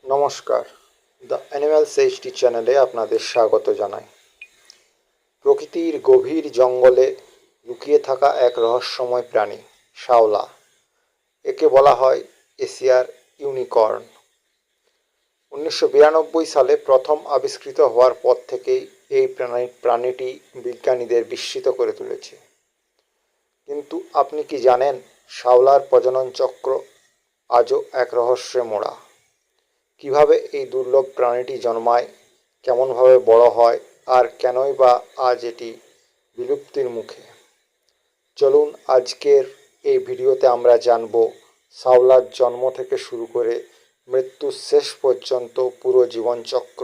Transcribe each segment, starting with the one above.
নমস্কার, the animals HD চ্যানেলে আপনাদের স্বাগত জানাই। প্রকৃতির গভীর জঙ্গলে লুকিয়ে থাকা এক রহস্যময় প্রাণী শাওলা। একে বলা হয় এশিয়ার ইউনিকর্ন। 1992 সালে প্রথম আবিষ্কৃত হওয়ার পর থেকেই এই প্রাণীটি বিজ্ঞানীদের বিস্মিত করে তুলেছে। কিন্তু আপনি কি জানেন, শাওলার প্রজনন চক্র আজও এক রহস্যে মোড়া। কিভাবে এই দুর্লভ প্রাণীটি জন্মায়, কেমনভাবে বড় হয়, আর কেনই বা আজ এটি বিলুপ্তির মুখে। চলুন আজকের এই ভিডিওতে আমরা জানব শাওলার জন্ম থেকে শুরু করে মৃত্যুর শেষ পর্যন্ত পুরো জীবনচক্র,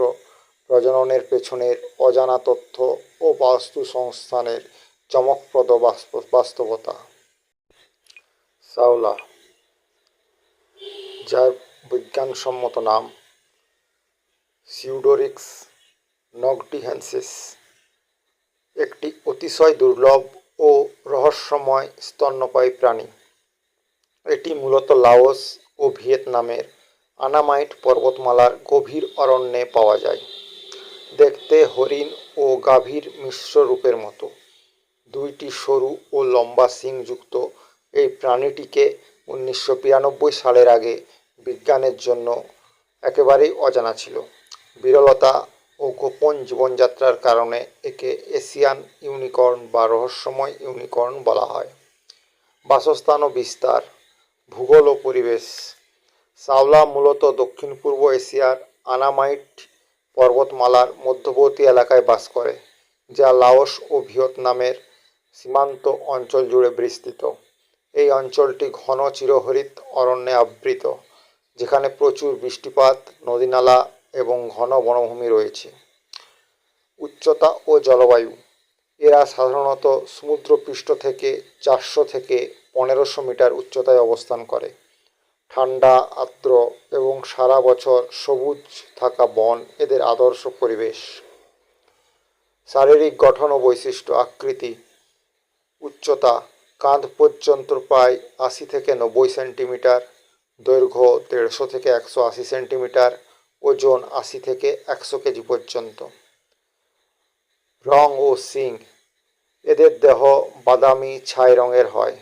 প্রজননের পেছনের অজানা তথ্য ও বাস্তু সংস্থানের চমকপ্রদ বাস্তবতা। শাওলা, যার বিজ্ঞানসম্মত নাম সিউডোরিক্স নগটিহেন্সিস, একটি অতিশয় দুর্লভ ও রহস্যময় স্তন্যপায়ী প্রাণী। এটি মূলত লাওস ও ভিয়েতনামের আনামাইট পর্বতমালার গভীর অরণ্যে পাওয়া যায়। দেখতে হরিণ ও গাভীর মিশ্র রূপের মতো, দুইটি সরু ও লম্বা শিংযুক্ত এই প্রাণীটিকে 1992 সালের আগে বিজ্ঞানের জন্য একেবারেই অজানা ছিল। বিরলতা ও গোপন জীবনযাত্রার কারণে একে এশিয়ান ইউনিকর্ন বা রহস্যময় ইউনিকর্ন বলা হয়। বাসস্থান ও বিস্তার, ভূগোল ও পরিবেশ। শাওলা মূলত দক্ষিণ পূর্ব এশিয়ার আনামাইট পর্বতমালার মধ্যবর্তী এলাকায় বাস করে, যা লাওস ও ভিয়েতনামের সীমান্ত অঞ্চল জুড়ে বিস্তৃত। এই অঞ্চলটি ঘন চিরহরিৎ অরণ্যে আবৃত, যেখানে প্রচুর বৃষ্টিপাত, নদীনালা এবং ঘন বনভূমি রয়েছে। উচ্চতা ও জলবায়ু। এরা সাধারণত সমুদ্রপৃষ্ঠ থেকে 400 থেকে 1500 মিটার উচ্চতায় অবস্থান করে। ঠান্ডা, আর্দ্র এবং সারা বছর সবুজ থাকা বন এদের আদর্শ পরিবেশ। শারীরিক গঠন ও বৈশিষ্ট্য। আকৃতি, উচ্চতা কাঁধ পর্যন্ত প্রায় 80 থেকে 90 সেন্টিমিটার, দৈর্ঘ্য 150 থেকে 180 সেন্টিমিটার, ওজন 80 থেকে 100 কেজি পর্যন্ত। রং ও শিং। এদের দেহ বাদামি ছাই রঙের হয়।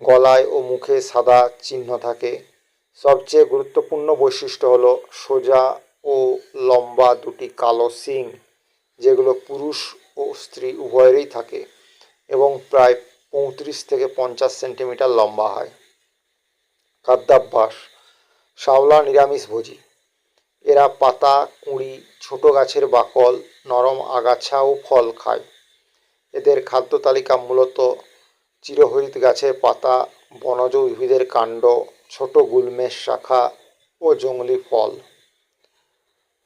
গলায় ও মুখে সাদা চিহ্ন থাকে। সবচেয়ে গুরুত্বপূর্ণ বৈশিষ্ট্য হলো সোজা ও লম্বা দুটি কালো শিং, যেগুলো পুরুষ ও স্ত্রী উভয়েরই থাকে এবং প্রায় 35 থেকে 50 সেন্টিমিটার লম্বা হয়। খাদ্যাভ্যাস। শাওলা নিরামিষভোজী। এরা পাতা, কুঁড়ি, ছোট গাছের বাকল, নরম আগাছা ও ফল খায়। এদের খাদ্য তালিকা মূলত চিরহরিৎ গাছের পাতা, বনজ উদ্ভিদের কাণ্ড, ছোট গুল্মের শাখা ও জংলি ফল।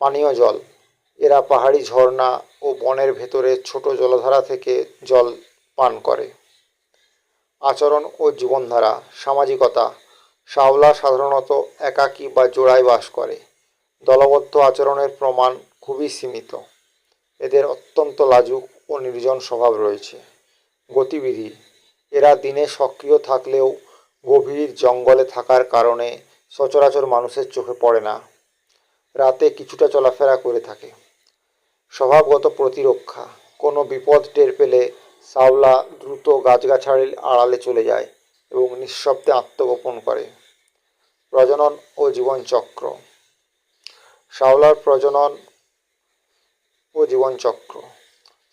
পানীয় জল। এরা পাহাড়ি ঝর্ণা ও বনের ভেতরে ছোট জলধারা থেকে জল পান করে। আচরণ ও জীবনধারা। সামাজিকতা। শাওলা সাধারণত একাকী বা জোড়ায় বাস করে। দলবদ্ধ আচরণের প্রমাণ খুবই সীমিত। এদের অত্যন্ত লাজুক ও নির্জন স্বভাব রয়েছে। গতিবিধি। এরা দিনে সক্রিয় থাকলেও গভীর জঙ্গলে থাকার কারণে সচরাচর মানুষের চোখে পড়ে না। রাতে কিছুটা চলাফেরা করে থাকে। স্বভাবগত প্রতিরক্ষা। কোনো বিপদ টের পেলে শাওলা দ্রুত গাছগাছালির আড়ালে চলে যায় এবং নিঃশব্দে আত্মগোপন করে। প্রজনন ও জীবনচক্র। শাওলার প্রজনন ও জীবনচক্র।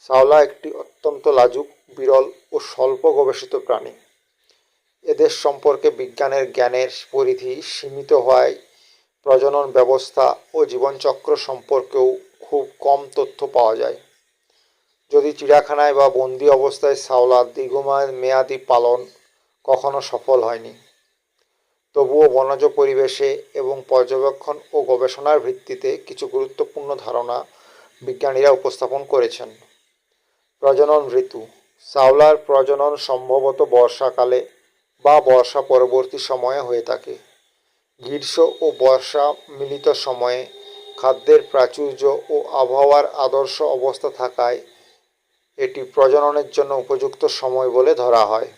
শাওলা একটি অত্যন্ত লাজুক, বিরল ও স্বল্প গবেষিত প্রাণী। এদের সম্পর্কে বিজ্ঞানের জ্ঞানের পরিধি সীমিত হওয়ায় প্রজনন ব্যবস্থা ও জীবনচক্র সম্পর্কেও খুব কম তথ্য পাওয়া যায়। যদি চিড়িয়াখানায় বা বন্দি অবস্থায় শাওলার দীর্ঘমেয়াদী পালন কখনো সফল হয়নি, তবুও বনজ পরিবেশে এবং পর্যবেক্ষণ ও গবেষণার ভিত্তিতে কিছু গুরুত্বপূর্ণ ধারণা বিজ্ঞানীরা উপস্থাপন করেছেন। প্রজনন ঋতু। শাওলার প্রজনন সম্ভবত বর্ষাকালে বা বর্ষা পরবর্তী সময়ে হয়ে থাকে। গ্রীষ্ম ও বর্ষা মিলিত সময়ে খাদ্যের প্রাচুর্য ও আবহাওয়ার আদর্শ অবস্থা থাকায় এটি প্রজননের জন্য উপযুক্ত সময় বলে ধরা হয়।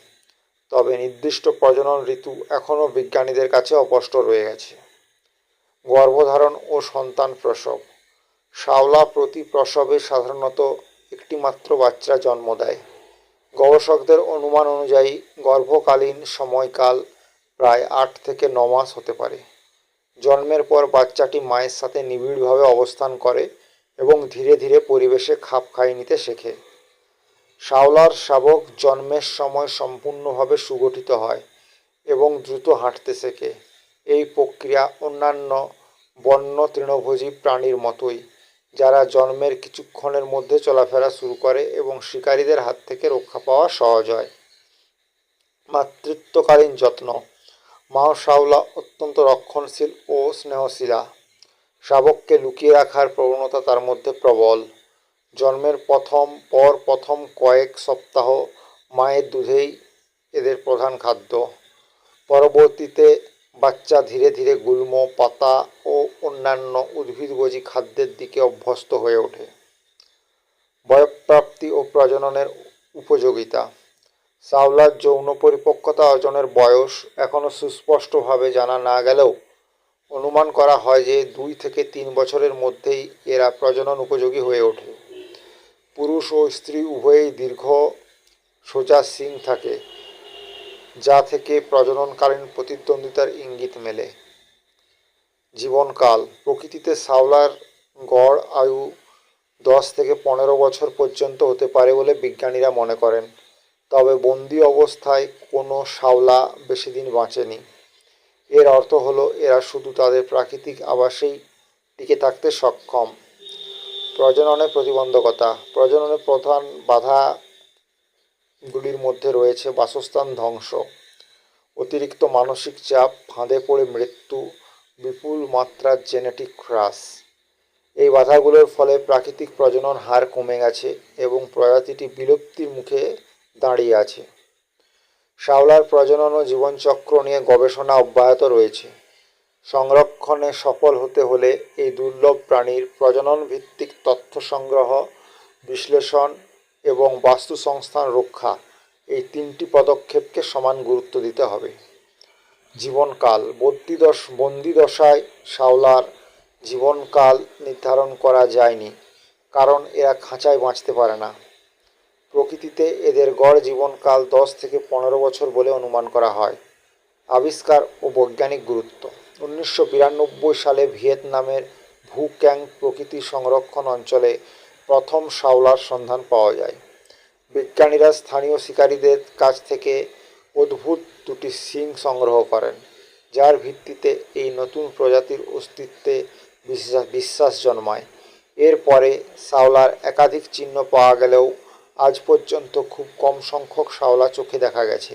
তবে নির্দিষ্ট প্রজনন ঋতু এখনও বিজ্ঞানীদের কাছে অস্পষ্ট রয়ে গেছে। গর্ভধারণ ও সন্তান প্রসব। শাওলা প্রতি প্রসবে সাধারণত একটি মাত্র বাচ্চা জন্ম দেয়। গবেষকদের অনুমান অনুযায়ী গর্ভকালীন সময়কাল প্রায় 8 থেকে 9 মাস হতে পারে। জন্মের পর বাচ্চাটি মায়ের সাথে নিবিড়ভাবে অবস্থান করে এবং ধীরে ধীরে পরিবেশে খাপ খাইয়ে নিতে শেখে। শাওলার শাবক জন্মের সময় সম্পূর্ণভাবে সুগঠিত হয় এবং দ্রুত হাঁটতে শেখে। এই প্রক্রিয়া অন্যান্য বন্য তৃণভোজী প্রাণীর মতোই, যারা জন্মের কিছুক্ষণের মধ্যে চলাফেরা শুরু করে এবং শিকারীদের হাত থেকে রক্ষা পাওয়া সহজ হয়। মাতৃত্বকালীন যত্ন। মা শাওলা অত্যন্ত রক্ষণশীল ও স্নেহশীলা। শাবককে লুকিয়ে রাখার প্রবণতা তার মধ্যে প্রবল। জন্মের প্রথম কয়েক সপ্তাহ মায়ের দুধেই এদের প্রধান খাদ্য। পরবর্তীতে বাচ্চা ধীরে ধীরে গুল্ম, পাতা ও অন্যান্য উদ্ভিদভোজী খাদ্যের দিকে অভ্যস্ত হয়ে ওঠে। বয়ঃপ্রাপ্তি ও প্রজননের উপযোগিতা। শাওলার যৌন পরিপক্কতা অর্জনের বয়স এখনও সুস্পষ্টভাবে জানা না গেলেও অনুমান করা হয় যে 2 থেকে 3 বছরের মধ্যেই এরা প্রজনন উপযোগী হয়ে ওঠে। পুরুষ ও স্ত্রী উভয়েই দীর্ঘ সোজা শিং থাকে, যা থেকে প্রজননকালীন প্রতিদ্বন্দ্বিতার ইঙ্গিত মেলে। জীবনকাল। প্রকৃতিতে শাওলার গড় আয়ু 10 থেকে 15 বছর পর্যন্ত হতে পারে বলে বিজ্ঞানীরা মনে করেন, তবে বন্দি অবস্থায় কোনো শাওলা বেশি দিন বাঁচেনি। এর অর্থ হলো এরা শুধু তাদের প্রাকৃতিক আবাসেই টিকে থাকতে সক্ষম। প্রজননে প্রতিবন্ধকতা। প্রজননের প্রধান বাধাগুলির মধ্যে রয়েছে বাসস্থান ধ্বংস, অতিরিক্ত মানসিক চাপ, ফাঁদে পড়ে মৃত্যু, বিপুল মাত্রার জেনেটিক হ্রাস। এই বাধাগুলোর ফলে প্রাকৃতিক প্রজনন হার কমে গেছে এবং প্রজাতিটি বিলুপ্তির মুখে দাঁড়িয়ে আছে। শাওলার প্রজনন ও জীবনচক্র নিয়ে গবেষণা অব্যাহত রয়েছে। সংরক্ষণে সফল হতে হলে এই দুর্লভ প্রাণীর প্রজনন ভিত্তিক তথ্য সংগ্রহ, বিশ্লেষণ এবং বাস্তুসংস্থান রক্ষা, এই 3টি পদক্ষেপকে সমান গুরুত্ব দিতে হবে। জীবনকাল। বন্দিদশায় শাওলার জীবনকাল নির্ধারণ করা যায়নি, কারণ এরা খাঁচায় বাঁচতে পারে না। প্রকৃতিতে এদের গড় জীবনকাল 10 থেকে 15 বছর বলে অনুমান করা হয়। আবিষ্কার ও বৈজ্ঞানিক গুরুত্ব। 1992 সালে ভিয়েতনামের ভু ক্যাং প্রকৃতি সংরক্ষণ অঞ্চলে প্রথম শাওলার সন্ধান পাওয়া যায়। বিজ্ঞানীরা স্থানীয় শিকারীদের কাছ থেকে অদ্ভুত 2টি শিং সংগ্রহ করেন, যার ভিত্তিতে এই নতুন প্রজাতির অস্তিত্বে বিশ্বাস জন্মায়। এরপরে শাওলার একাধিক চিহ্ন পাওয়া গেলেও আজ পর্যন্ত খুব কম সংখ্যক শাওলা চোখে দেখা গেছে।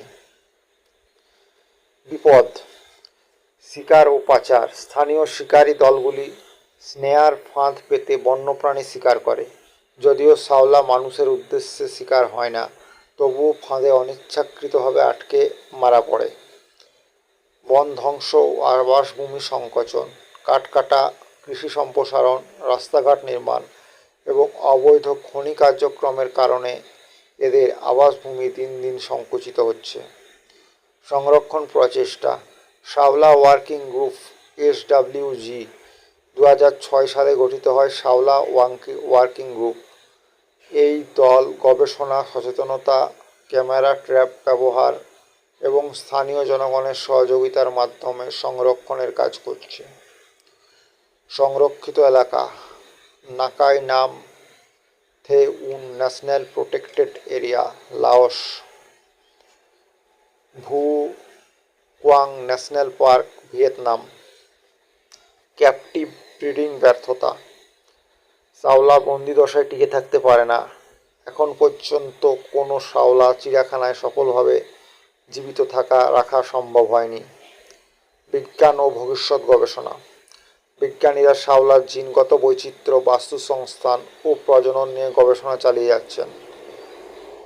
বিপদ। শিকার ও পাচার। স্থানীয় শিকারী দলগুলি স্নেয়ার ফাঁদ পেতে বন্যপ্রাণী শিকার করে। যদিও শাওলা মানুষের উদ্দেশ্যে শিকার হয় না, তবুও ফাঁদে অনিচ্ছাকৃতভাবে আটকে মারা পড়ে। বন ধ্বংস ও আবাসভূমি সংকোচন। কাঠ কাটা, কৃষি সম্প্রসারণ, রাস্তাঘাট নির্মাণ এবং অবৈধ খনি কার্যক্রমের কারণে এদের আবাসভূমি দিন দিন সংকুচিত হচ্ছে। সংরক্ষণ প্রচেষ্টা। শাওলা ওয়ার্কিং গ্রুপ SWG 2006 সালে গঠিত হয়। শাওলা ওয়ার্কিং গ্রুপ এই দল গবেষণা, সচেতনতা, ক্যামেরা ট্র্যাপ ব্যবহার এবং স্থানীয় জনগণের সহযোগিতার মাধ্যমে সংরক্ষণের কাজ করছে। সংরক্ষিত এলাকা। নাকাই নাম থে উন national protected area, Laos. Vu Quang national park, Vietnam. Captive breeding ব্যর্থতা। শাওলা বন্দিদশায় টিকে থাকতে পারে না। এখন পর্যন্ত কোনো শাওলা চিড়িয়াখানায় সফলভাবে জীবিত রাখা সম্ভব হয়নি। বিজ্ঞান ও ভবিষ্যৎ গবেষণা। বিজ্ঞানীরা শাওলার জিনগত বৈচিত্র্য, বাস্তুসংস্থান ও প্রজনন নিয়ে গবেষণা চালিয়ে যাচ্ছেন।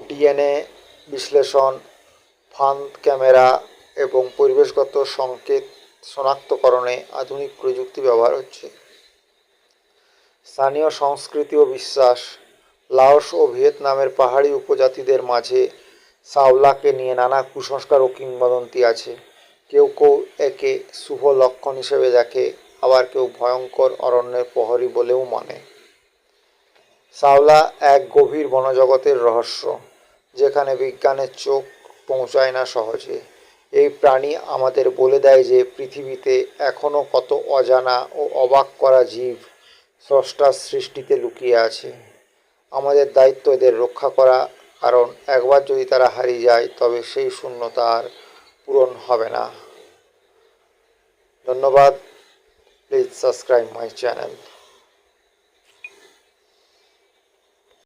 DNA বিশ্লেষণ, ফাঁদ ক্যামেরা এবং পরিবেশগত সংকেত শনাক্তকরণে আধুনিক প্রযুক্তি ব্যবহার হচ্ছে। স্থানীয় সংস্কৃতি ও বিশ্বাস। লাওস ও ভিয়েতনামের পাহাড়ি উপজাতিদের মাঝে সাওলাকে নিয়ে নানা কুসংস্কার ও কিংবদন্তি আছে। কেউ কেউ একে শুভ লক্ষণ হিসেবে দেখে, আবার কেউ ভয়ঙ্কর অরণ্যের প্রহরী বলেও মানে। সাওলা এক গভীর বনজগতের রহস্য, যেখানে বিজ্ঞানের চোখ পৌঁছায় না সহজে। এই প্রাণী আমাদের বলে দেয় যে পৃথিবীতে এখনও কত অজানা ও অবাক করা জীব স্রষ্টার সৃষ্টিতে লুকিয়ে আছে। আমাদের দায়িত্ব এদের রক্ষা করা, কারণ একবার যদি তারা হারিয়ে যায় তবে সেই শূন্যতা আর পূরণ হবে না। ধন্যবাদ। Please subscribe my channel.